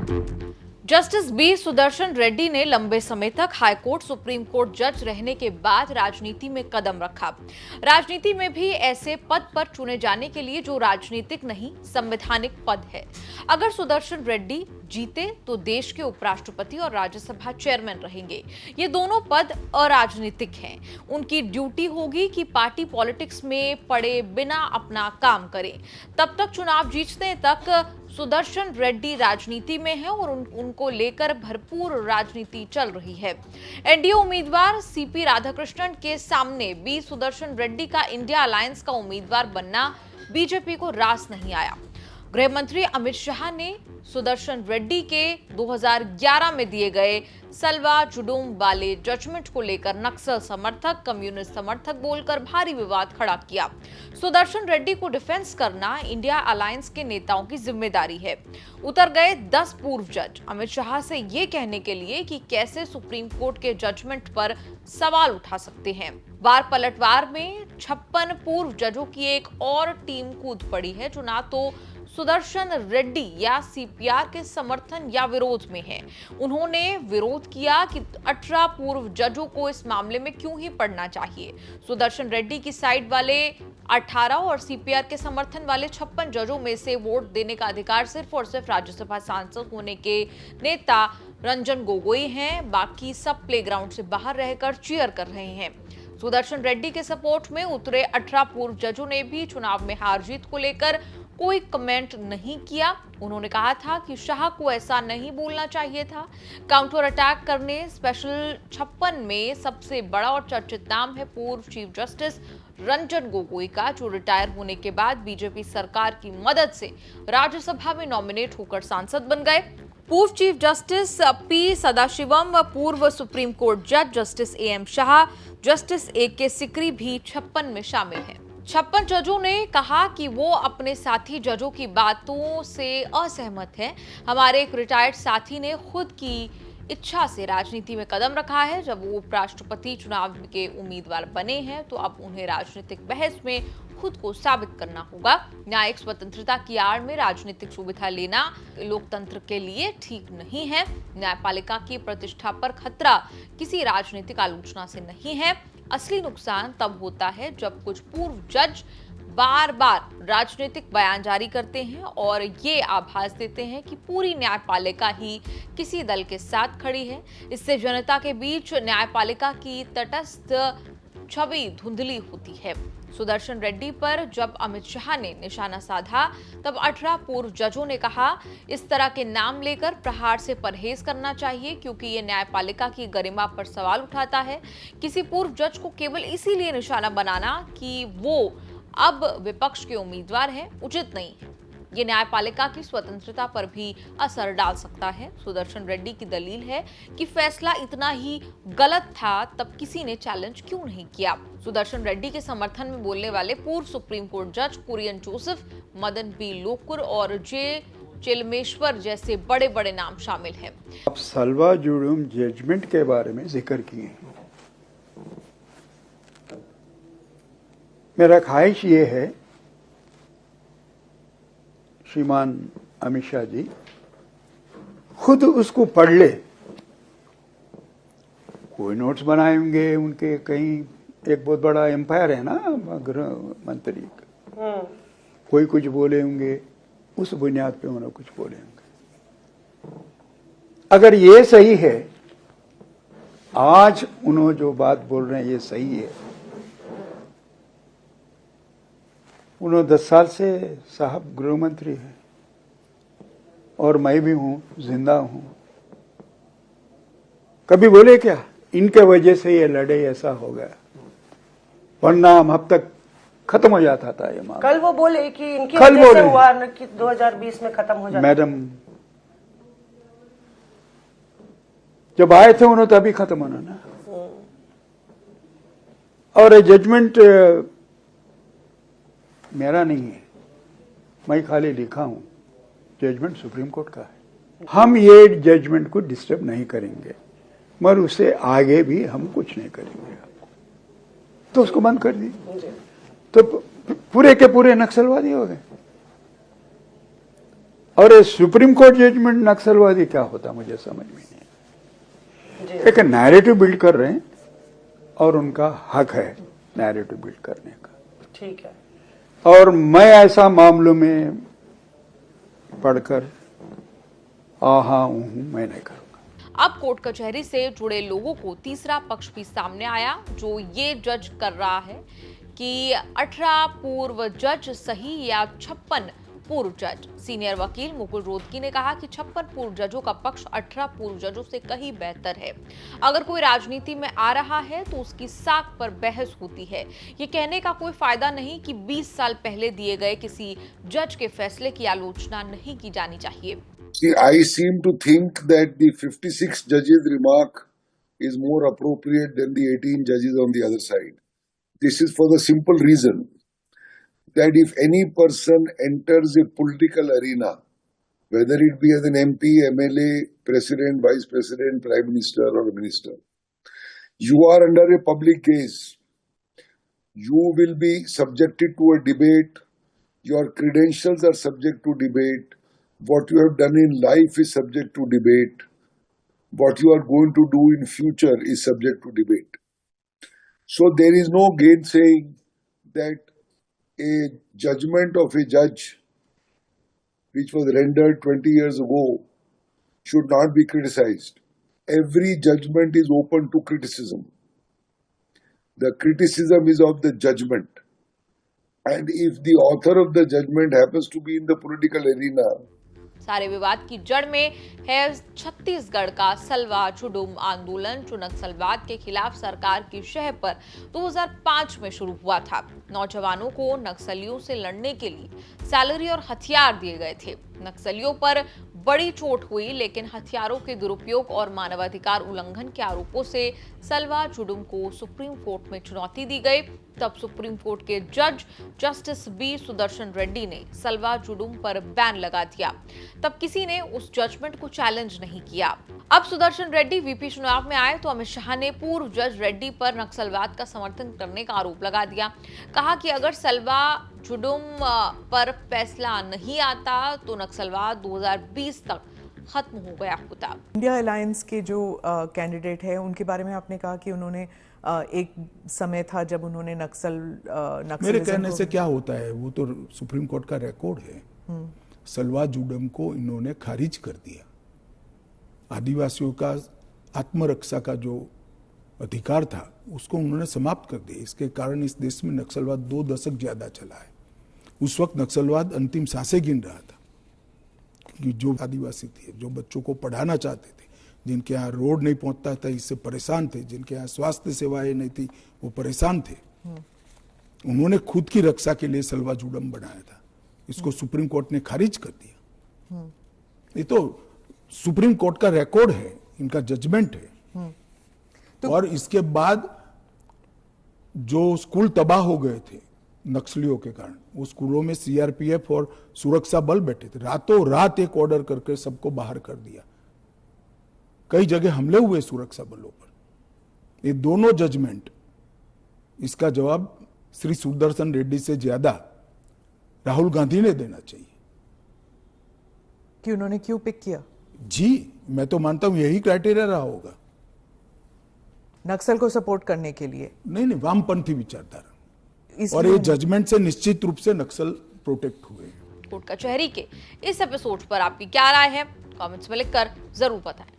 Justice B Sudarshan Reddy ने लंबे समय तक हाईकोर्ट सुप्रीम कोर्ट जज रहने के बाद राजनीति में कदम रखा। राजनीति में भी ऐसे पद पर चुने जाने के लिए जो राजनीतिक नहीं संवैधानिक पद है। अगर सुदर्शन रेड्डी जीते तो देश के उपराष्ट्रपति और राज्यसभा चेयरमैन रहेंगे। ये दोनों पद अराजनीतिक हैं। उनकी ड्यूटी होगी कि पार्टी पॉलिटिक्स में पड़े बिना अपना काम करें। तब तक चुनाव जीतने तक सुदर्शन रेड्डी राजनीति में है और उनको लेकर भरपूर राजनीति चल रही है। एनडीए उम्मीदवार सीपी राधाकृष्णन के सामने बी सुदर्शन रेड्डी का इंडिया अलायंस का उम्मीदवार बनना बीजेपी को रास नहीं आया। गृह मंत्री अमित शाह ने सुदर्शन रेड्डी के 2011 में दिए गए सलवा जुडूम वाले जजमेंट को लेकर नक्सल समर्थक कम्युनिस्ट समर्थक बोलकर भारी विवाद खड़ा किया। सुदर्शन रेड्डी को डिफेंस करना इंडिया अलायंस के नेताओं की जिम्मेदारी है। उतर गए 10 पूर्व जज अमित शाह से ये कहने के लिए कि कैसे सुप्रीम कोर्ट के जजमेंट पर सवाल उठा सकते हैं। वार पलटवार में 56 पूर्व जजों की एक और टीम कूद पड़ी है जो ना तो सुदर्शन रेड्डी या सीपीआर के समर्थन या विरोध में है। उन्होंने विरोध किया कि 18 पूर्व जजों को इस मामले में क्यों ही पढ़ना चाहिए। सुदर्शन रेड्डी की साइड वाले 18 और सीपीआर के समर्थन वाले 56 जजों में से वोट देने का अधिकार सिर्फ और सिर्फ राज्यसभा सांसद होने के नेता रंजन गोगोई हैं। बाकी सब प्लेग्राउंड से बाहर रहकर चीयर कर रहे हैं। सुदर्शन रेड्डी के सपोर्ट में उतरे 18 पूर्व जजों ने भी चुनाव में हार जीत को लेकर कोई कमेंट नहीं किया। उन्होंने कहा था कि शाह को ऐसा नहीं बोलना चाहिए था। काउंटर अटैक करने स्पेशल 56 में सबसे बड़ा और चर्चित नाम है पूर्व चीफ जस्टिस रंजन गोगोई का, जो रिटायर होने के बाद बीजेपी सरकार की मदद से राज्यसभा में नॉमिनेट होकर सांसद बन गए। पूर्व चीफ जस्टिस पी सदाशिवम, पूर्व सुप्रीम कोर्ट जज justice A M Shah, justice A K. Sikri भी 56 में शामिल हैं। 56 जजों ने कहा कि वो अपने साथी जजों की बातों से असहमत हैं। हमारे एक रिटायर्ड साथी ने खुद की इच्छा से राजनीति में कदम रखा है। जब वो उपराष्ट्रपति चुनाव के उम्मीदवार बने हैं तो अब उन्हें राजनीतिक बहस में खुद को साबित करना होगा। न्यायिक स्वतंत्रता की आड़ में राजनीतिक सुविधा लेना लोकतंत्र के लिए ठीक नहीं है। न्यायपालिका की प्रतिष्ठा पर खतरा किसी राजनीतिक आलोचना से नहीं है। असली नुकसान तब होता है जब कुछ पूर्व जज बार बार राजनीतिक बयान जारी करते हैं और ये आभास देते हैं कि पूरी न्यायपालिका ही किसी दल के साथ खड़ी है। इससे जनता के बीच न्यायपालिका की तटस्थ छवि धुंधली होती है। सुदर्शन रेड्डी पर जब अमित शाह ने निशाना साधा तब 18 पूर्व जजों ने कहा इस तरह के नाम लेकर प्रहार से परहेज करना चाहिए क्योंकि ये न्यायपालिका की गरिमा पर सवाल उठाता है। किसी पूर्व जज को केवल इसीलिए निशाना बनाना कि वो अब विपक्ष के उम्मीदवार हैं उचित नहीं है। ये न्यायपालिका की स्वतंत्रता पर भी असर डाल सकता है। सुदर्शन रेड्डी की दलील है कि फैसला इतना ही गलत था तब किसी ने चैलेंज क्यों नहीं किया। सुदर्शन रेड्डी के समर्थन में बोलने वाले पूर्व सुप्रीम कोर्ट जज कुरियन जोसेफ, मदन बी लोकुर और जे चिलमेश्वर जैसे बड़े बड़े नाम शामिल हैं। आप सलवा जुडूम जजमेंट के बारे में जिक्र किए। मेरा ख्वाहिश ये है श्रीमान अमित शाह जी खुद उसको पढ़ ले। कोई नोट्स बनाए होंगे उनके, कहीं एक बहुत बड़ा एम्पायर है ना गृह मंत्री का, कोई कुछ बोले होंगे, उस बुनियाद पे उन्होंने कुछ बोले होंगे। अगर ये सही है, आज उन्होंने जो बात बोल रहे हैं ये सही है। उन्होंने 10 साल से साहब गृह मंत्री है और मैं भी हूं, जिंदा हूं। कभी बोले क्या इनके वजह से ये लड़े ऐसा हो गया, वरना हम अब तक खत्म हो जाता था ये मामला। कल वो बोले कि इनकी वजह से हुआ कि 2020 में खत्म हो जाता। मैडम जब आए थे उन्होंने तभी खत्म होना ना। और जजमेंट मेरा नहीं है, मैं खाली लिखा हूं, जजमेंट सुप्रीम कोर्ट का है। हम ये जजमेंट को डिस्टर्ब नहीं करेंगे, मगर उससे आगे भी हम कुछ नहीं करेंगे। तो उसको बंद कर दी तो पूरे के पूरे नक्सलवादी हो गए। और ये सुप्रीम कोर्ट जजमेंट नक्सलवादी क्या होता मुझे समझ में नहीं। एक नैरेटिव बिल्ड कर रहे हैं और उनका हक है नैरेटिव बिल्ड करने का। ठीक है। और मैं ऐसा मामलों में पढ़कर आहा हूं मैं नहीं करूंगा। अब कोर्ट कचहरी से जुड़े लोगों को तीसरा पक्ष भी सामने आया, जो ये जज कर रहा है कि 18 पूर्व जज सही या 56 पूर्व जज। सीनियर वकील मुकुल रोहतगी ने कहा कि 56 पूर्व जजों का पक्ष 18 पूर्व जजों से कहीं बेहतर है। अगर कोई राजनीति में आ रहा है तो उसकी साख पर बहस होती है। ये कहने का कोई फायदा नहीं कि 20 साल पहले दिए गए किसी जज के फैसले की आलोचना नहीं की जानी चाहिए। See, I seem to think that the 56 judges remark is more appropriate than the 18 judges on the other side. This is for the simple reason that if any person enters a political arena, whether it be as an MP, MLA, president, vice president, prime minister or a minister, you are under a public gaze. You will be subjected to a debate. Your credentials are subject to debate. What you have done in life is subject to debate. What you are going to do in future is subject to debate. So there is no gainsaying that a judgment of a judge which was rendered 20 years ago should not be criticized. Every judgment is open to criticism. The criticism is of the judgment. And if the author of the judgment happens to be in the political arena, सारे विवाद की जड़ में है छत्तीसगढ़ का सलवा जुडुम आंदोलन, जो नक्सलवाद के खिलाफ सरकार की शह पर 2005 में शुरू हुआ था। नौजवानों को नक्सलियों से लड़ने के लिए सैलरी और हथियार दिए गए थे। नक्सलियों पर बड़ी चोट हुई, लेकिन हथियारों के दुरुपयोग और मानवाधिकार उल्लंघन के आरोपों से सलवा जुडुम को सुप्रीम कोर्ट में चुनौती दी गई। तब सुप्रीम कोर्ट के जज जस्टिस बी सुदर्शन रेड्डी ने सलवा जुडुम पर बैन लगा दिया। तब किसी ने उस जजमेंट को चैलेंज नहीं किया। अब सुदर्शन रेड्डी वीपी चुनाव में आए तो अमित शाह ने पूर्व जज रेड्डी पर नक्सलवाद का समर्थन करने का आरोप लगा दिया। कहा कि अगर सलवा जुडुम पर फैसला नहीं आता तो नक्सलवाद 2020 तक खत्म हो गया होता। इंडिया अलायंस के जो कैंडिडेट है उनके बारे में आपने कहा कि उन्होंने एक समय था जब उन्होंने मेरे कहने से क्या होता है, वो तो सुप्रीम कोर्ट का रिकॉर्ड है। सलवा जुडम को इन्होंने खारिज कर दिया। आदिवासियों का आत्मरक्षा का जो अधिकार था उसको उन्होंने समाप्त कर दिया। इसके कारण इस देश में नक्सलवाद 2 दशक ज्यादा चला है। उस वक्त नक्सलवाद अंतिम सांसें गिन रहा था कि जो आदिवासी थे, जो बच्चों को पढ़ाना चाहते थे, जिनके यहाँ रोड नहीं पहुंचता था इससे परेशान थे, जिनके यहाँ स्वास्थ्य सेवाएं नहीं थी वो परेशान थे, उन्होंने खुद की रक्षा के लिए सलवा जुडम बनाया था। इसको सुप्रीम कोर्ट ने खारिज कर दिया। ये तो सुप्रीम कोर्ट का रिकॉर्ड है, इनका जजमेंट है। तो और इसके बाद जो स्कूल तबाह हो गए थे नक्सलियों के कारण, वो स्कूलों में सीआरपीएफ और सुरक्षा बल बैठे थे। रातों रात एक ऑर्डर करके सबको बाहर कर दिया। कई जगह हमले हुए सुरक्षा बलों पर। ये दोनों जजमेंट, इसका जवाब श्री सुदर्शन रेड्डी से ज्यादा राहुल गांधी ने देना चाहिए कि उन्होंने क्यों पिक किया। जी, मैं तो मानता हूं यही क्राइटेरिया रहा होगा नक्सल को सपोर्ट करने के लिए। नहीं, वामपंथी विचारधारा। और ये जजमेंट से निश्चित रूप से नक्सल प्रोटेक्ट हुए। कोर्ट कचहरी के इस एपिसोड पर आपकी क्या राय है, कमेंट्स में लिखकर जरूर बताएं।